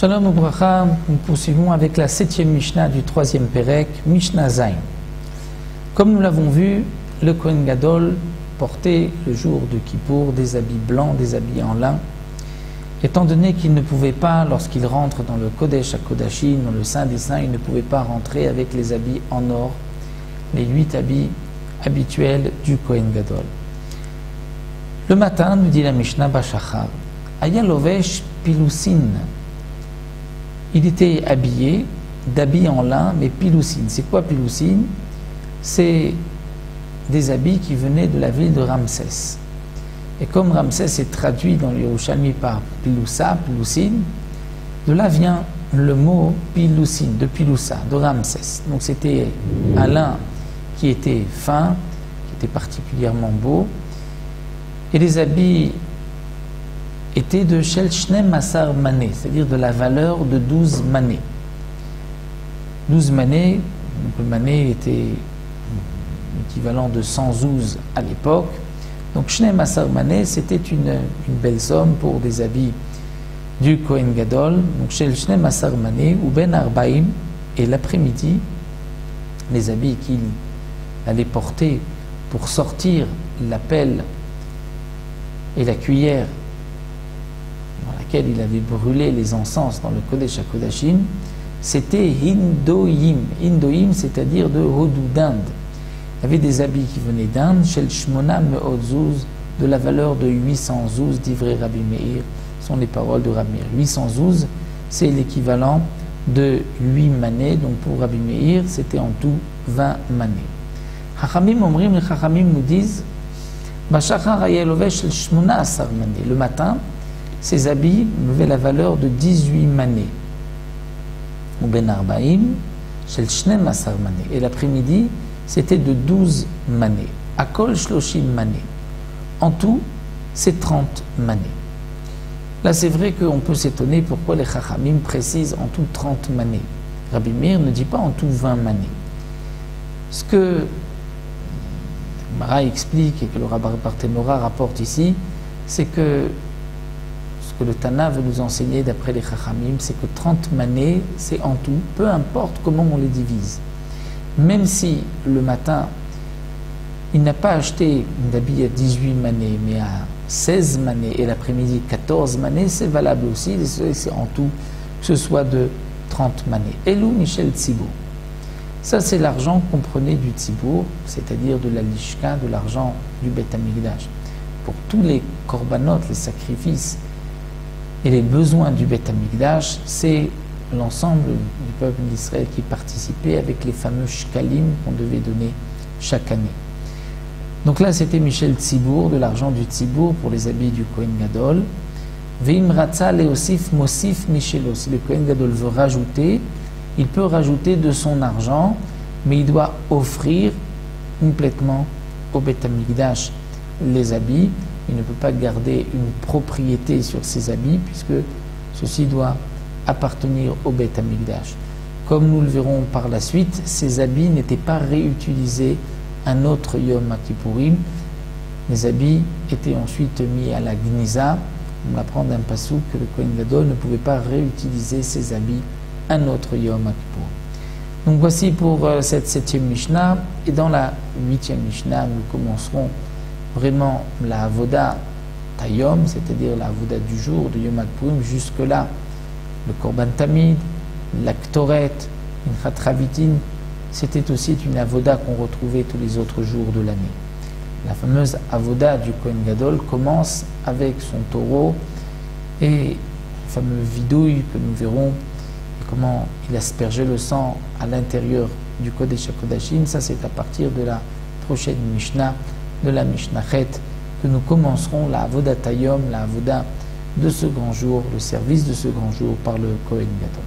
Shalom Ubracha, nous poursuivons avec la 7e Mishnah du 3e Perek, Mishnah Zayin. Comme nous l'avons vu, le Kohen Gadol portait le jour de Kippour des habits blancs, des habits en lin, étant donné qu'il ne pouvait pas, lorsqu'il rentre dans le Kodesh HaKodashim, dans le Saint des Saints, il ne pouvait pas rentrer avec les habits en or, les 8 habits habituels du Kohen Gadol. Le matin, nous dit la Mishnah Bashachar, Aya lovesh pilusin. Il était habillé d'habits en lin, mais piloussine. C'est quoi piloussine? C'est des habits qui venaient de la ville de Ramsès. Et comme Ramsès est traduit dans le Yerushalmi par piloussa, piloussine, de là vient le mot piloussine, de piloussa, de Ramsès. Donc c'était un lin qui était fin, qui était particulièrement beau. Et les habits était de Shel Shnem Masar Mané, c'est-à-dire de la valeur de 12 manées. 12 manées, donc le mané était l'équivalent de 100 zouz à l'époque. Donc Shnem Masar Mané, c'était une belle somme pour des habits du Kohen Gadol. Donc Shel Shnem Masar Mané, ou Ben Arbaim, et l'après-midi, les habits qu'il allait porter pour sortir la pelle et la cuillère dans laquelle il avait brûlé les encens dans le Kodesh HaKodashim, c'était Hindoïm. Hindoïm, c'est-à-dire de Hodou, d'Inde. Il y avait des habits qui venaient d'Inde, Shel Shmona Me'od Zouz, de la valeur de 800 zouz, d'ivré Rabbi Meir, sont les paroles de Rabbi Meir. 800 zouz, c'est l'équivalent de 8 manées, donc pour Rabbi Meir, c'était en tout 20 manées. Chachamim Omrim, les Chachamim nous disent, Bashachar Ayelovesh Shel Shmona Asar mané. Le matin, ces habits avaient la valeur de 18 manées. Ou Ben Arbaim, Shel Shnem Asar mané. Et l'après-midi, c'était de 12 manées. Akol Shloshim mané. En tout, c'est 30 manées. Là, c'est vrai qu'on peut s'étonner pourquoi les Chachamim précisent en tout 30 manées. Rabbi Meir ne dit pas en tout 20 manées. Ce que Mara explique et que le Rabbah Barthénora rapporte ici, c'est que ce que le Tana veut nous enseigner d'après les Chachamim, c'est que 30 manées, c'est en tout, peu importe comment on les divise. Même si le matin, il n'a pas acheté un habit à 18 manées, mais à 16 manées, et l'après-midi 14 manées, c'est valable aussi, c'est en tout, que ce soit de 30 manées. Elou Michel Tzibour. Ça, c'est l'argent qu'on prenait du Tzibour, c'est-à-dire de la Lishka, de l'argent du Beth Amikdash. Pour tous les korbanot, les sacrifices et les besoins du Beth Amikdash, c'est l'ensemble du peuple d'Israël qui participait avec les fameux shkalim qu'on devait donner chaque année. Donc là, c'était Michel Tzibour, de l'argent du Tzibour pour les habits du Kohen Gadol. Veim ratza leosif mosif michelo. Si le Kohen Gadol veut rajouter, il peut rajouter de son argent, mais il doit offrir complètement au Beth Amikdash les habits. Il ne peut pas garder une propriété sur ses habits, puisque ceci doit appartenir au Beth Amikdash. Comme nous le verrons par la suite, ces habits n'étaient pas réutilisés un autre Yom Kippourim. Les habits étaient ensuite mis à la Gniza. On apprend d'un passouk que le Kohen Gadol ne pouvait pas réutiliser ses habits un autre Yom Kippur. Donc voici pour cette 7e Mishnah. Et dans la 8e Mishnah, nous commencerons vraiment la Avoda Tayom, c'est-à-dire la Avoda du jour de Yom Kippur. Jusque-là, le Korban Tamid, l'Aktoret, Inchat Ravitin, c'était aussi une Avoda qu'on retrouvait tous les autres jours de l'année. La fameuse Avoda du Kohen Gadol commence avec son taureau et le fameux vidouille que nous verrons, comment il aspergeait le sang à l'intérieur du Kodesh HaKodashim. Ça, c'est à partir de la prochaine Mishnah, de la Mishnah Chet, que nous commencerons la Avoda Tayom, la Avoda de ce grand jour, le service de ce grand jour par le Kohen Gadol.